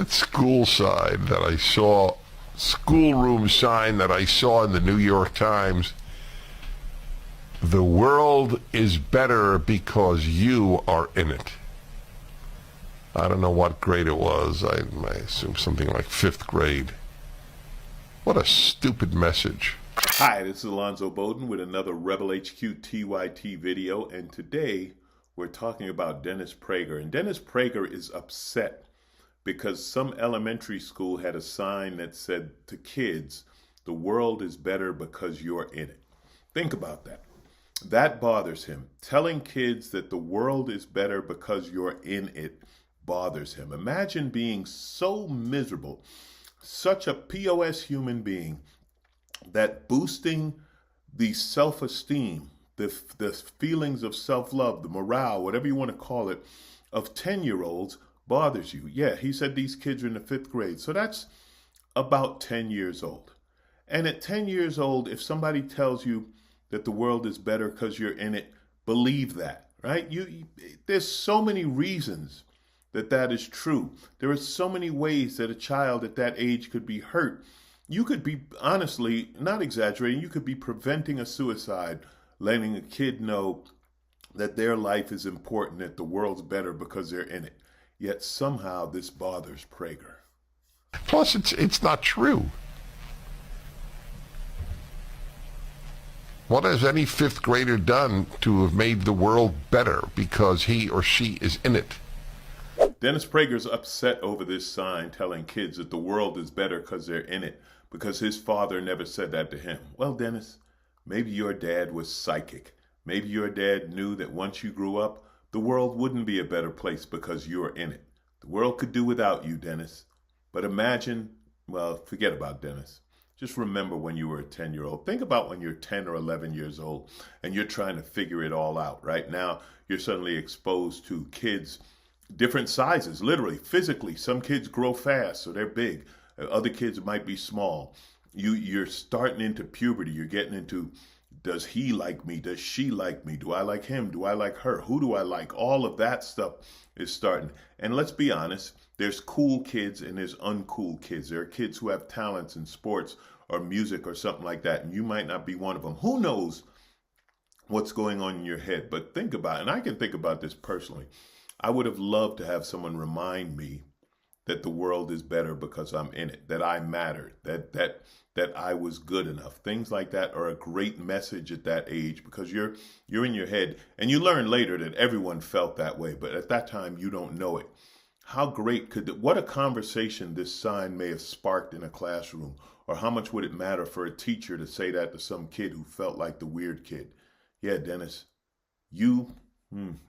that school sign that I saw, schoolroom sign that I saw in the New York Times, the world is better because you are in it. I don't know what grade it was. I assume something like 5th grade. What a stupid message. Hi, this is Alonzo Bowden with another Rebel HQ TYT video, and today we're talking about Dennis Prager. And Dennis Prager is upset because some elementary school had a sign that said to kids, the world is better because you're in it. Think about that. That bothers him. Telling kids that the world is better because you're in it bothers him. Imagine being so miserable, such a POS human being, that boosting the self-esteem, the feelings of self-love, the morale, whatever you want to call it, of 10-year-olds bothers you. Yeah, he said these kids are in the 5th grade. So that's about 10 years old. And at 10 years old, if somebody tells you that the world is better because you're in it, believe that, right? There's so many reasons that is true. There are so many ways that a child at that age could be hurt. You could be, honestly, not exaggerating, you could be preventing a suicide, letting a kid know that their life is important, that the world's better because they're in it. Yet somehow this bothers Prager. Plus, it's not true. What has any 5th grader done to have made the world better because he or she is in it? Dennis Prager's upset over this sign telling kids that the world is better because they're in it, because his father never said that to him. Well, Dennis, maybe your dad was psychic. Maybe your dad knew that once you grew up, the world wouldn't be a better place because you're in it. The world could do without you, Dennis. But imagine, well, forget about Dennis. Just remember when you were a 10-year-old. Think about when you're 10 or 11 years old and you're trying to figure it all out. Right now, you're suddenly exposed to kids, different sizes, literally, physically. Some kids grow fast, so they're big. Other kids might be small. You're starting into puberty. You're getting into, does he like me? Does she like me? Do I like him? Do I like her? Who do I like? All of that stuff is starting. And let's be honest, there's cool kids and there's uncool kids. There are kids who have talents in sports or music or something like that, and you might not be one of them. Who knows what's going on in your head? But think about it, and I can think about this personally. I would have loved to have someone remind me that the world is better because I'm in it, that I mattered, that I was good enough. Things like that are a great message at that age because you're in your head, and you learn later that everyone felt that way, but at that time you don't know it. How great what a conversation this sign may have sparked in a classroom, or how much would it matter for a teacher to say that to some kid who felt like the weird kid? Yeah, Dennis,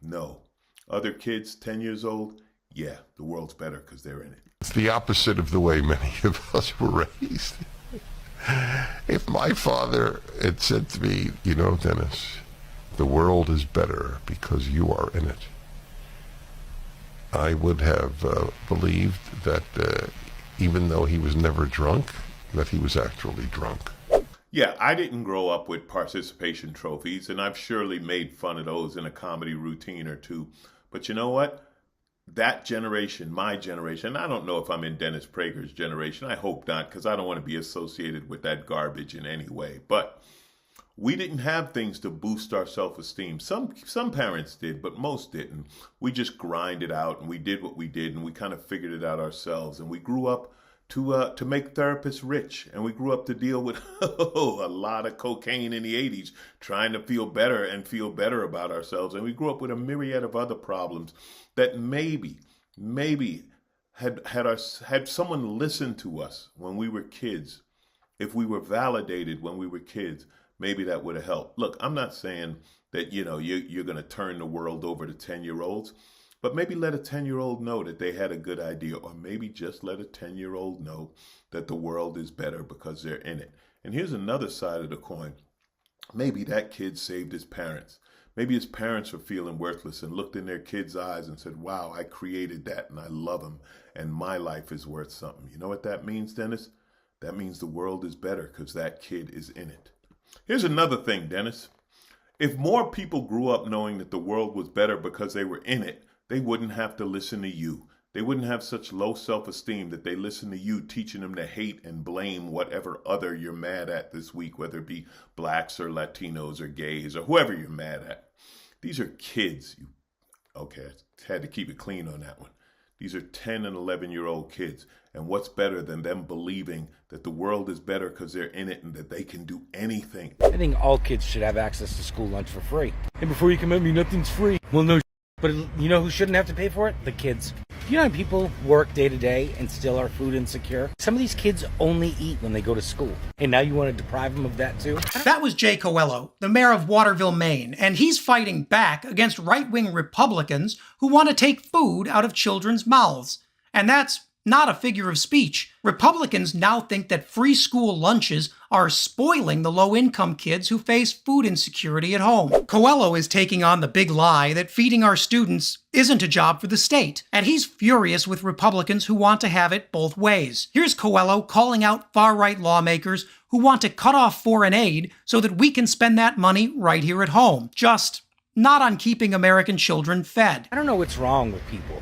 no. Other kids, 10 years old, yeah, the world's better because they're in it. It's the opposite of the way many of us were raised. If my father had said to me, you know, Dennis, the world is better because you are in it, I would have believed that even though he was never drunk, that he was actually drunk. Yeah, I didn't grow up with participation trophies, and I've surely made fun of those in a comedy routine or two. But you know what? That generation, my generation, I don't know if I'm in Dennis Prager's generation. I hope not, because I don't want to be associated with that garbage in any way. But we didn't have things to boost our self-esteem. Some parents did, but most didn't. We just grinded out, and we did what we did, and we kind of figured it out ourselves. And we grew up to make therapists rich, and we grew up to deal with a lot of cocaine in the 80s, trying to feel better and feel better about ourselves. And we grew up with a myriad of other problems that maybe had someone listened to us when we were kids, if we were validated when we were kids, maybe that would have helped. Look, I'm not saying that, you're going to turn the world over to 10-year-olds, but maybe let a 10-year-old know that they had a good idea, or maybe just let a 10-year-old know that the world is better because they're in it. And here's another side of the coin. Maybe that kid saved his parents. Maybe his parents were feeling worthless and looked in their kid's eyes and said, wow, I created that and I love him and my life is worth something. You know what that means, Dennis? That means the world is better because that kid is in it. Here's another thing, Dennis. If more people grew up knowing that the world was better because they were in it, they wouldn't have to listen to you. They wouldn't have such low self-esteem that they listen to you teaching them to hate and blame whatever other you're mad at this week, whether it be blacks or Latinos or gays or whoever you're mad at. These are kids. Okay, I had to keep it clean on that one. These are 10 and 11-year-old kids. And what's better than them believing that the world is better because they're in it and that they can do anything? I think all kids should have access to school lunch for free. And before you come at me, nothing's free. Well, no, but you know who shouldn't have to pay for it? The kids. You know how people work day to day and still are food insecure? Some of these kids only eat when they go to school. And now you want to deprive them of that too? That was Jay Coelho, the mayor of Waterville, Maine, and he's fighting back against right-wing Republicans who want to take food out of children's mouths. And that's not a figure of speech. Republicans now think that free school lunches are spoiling the low-income kids who face food insecurity at home. Coelho is taking on the big lie that feeding our students isn't a job for the state, and he's furious with Republicans who want to have it both ways. Here's Coelho calling out far-right lawmakers who want to cut off foreign aid so that we can spend that money right here at home, just not on keeping American children fed. I don't know what's wrong with people.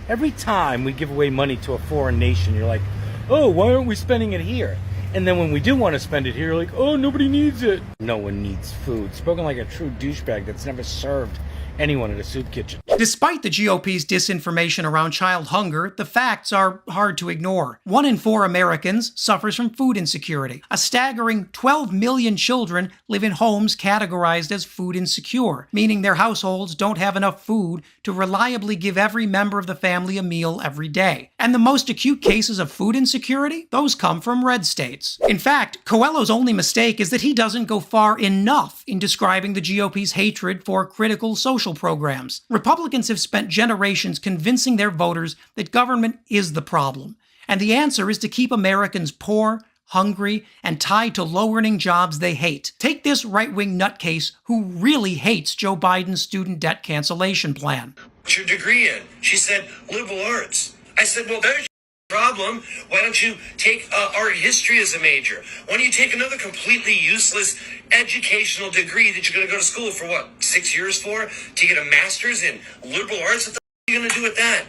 Every time we give away money to a foreign nation, you're like, oh, why aren't we spending it here? And then when we do want to spend it here, you're like, oh, nobody needs it. No one needs food. Spoken like a true douchebag that's never served anyone at a soup kitchen. Despite the GOP's disinformation around child hunger, the facts are hard to ignore. 1 in 4 Americans suffers from food insecurity. A staggering 12 million children live in homes categorized as food insecure, meaning their households don't have enough food to reliably give every member of the family a meal every day. And the most acute cases of food insecurity? Those come from red states. In fact, Coelho's only mistake is that he doesn't go far enough in describing the GOP's hatred for critical social programs. Republicans have spent generations convincing their voters that government is the problem, and the answer is to keep Americans poor, hungry, and tied to low-earning jobs they hate. Take this right-wing nutcase who really hates Joe Biden's student debt cancellation plan. What's your degree in? She said, liberal arts. I said, well, there's your problem. Why don't you take art history as a major? Why don't you take another completely useless educational degree that you're going to go to school for, what, 6 years for? To get a master's in liberal arts? What the are you going to do with that?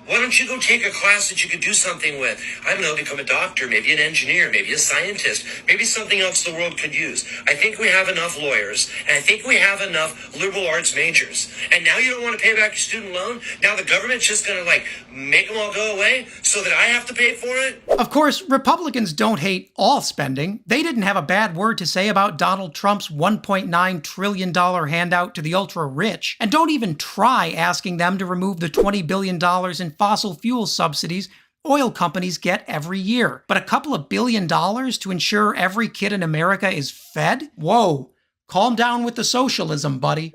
Why don't you go take a class that you could do something with? I don't know, become a doctor, maybe an engineer, maybe a scientist, maybe something else the world could use. I think we have enough lawyers, and I think we have enough liberal arts majors. And now you don't want to pay back your student loan? Now the government's just going to, make them all go away so that I have to pay for it? Of course, Republicans don't hate all spending. They didn't have a bad word to say about Donald Trump's $1.9 trillion handout to the ultra-rich, and don't even try asking them to remove the $20 billion in fossil fuel subsidies oil companies get every year. But a couple of $1 billion to ensure every kid in America is fed? Whoa, calm down with the socialism, buddy.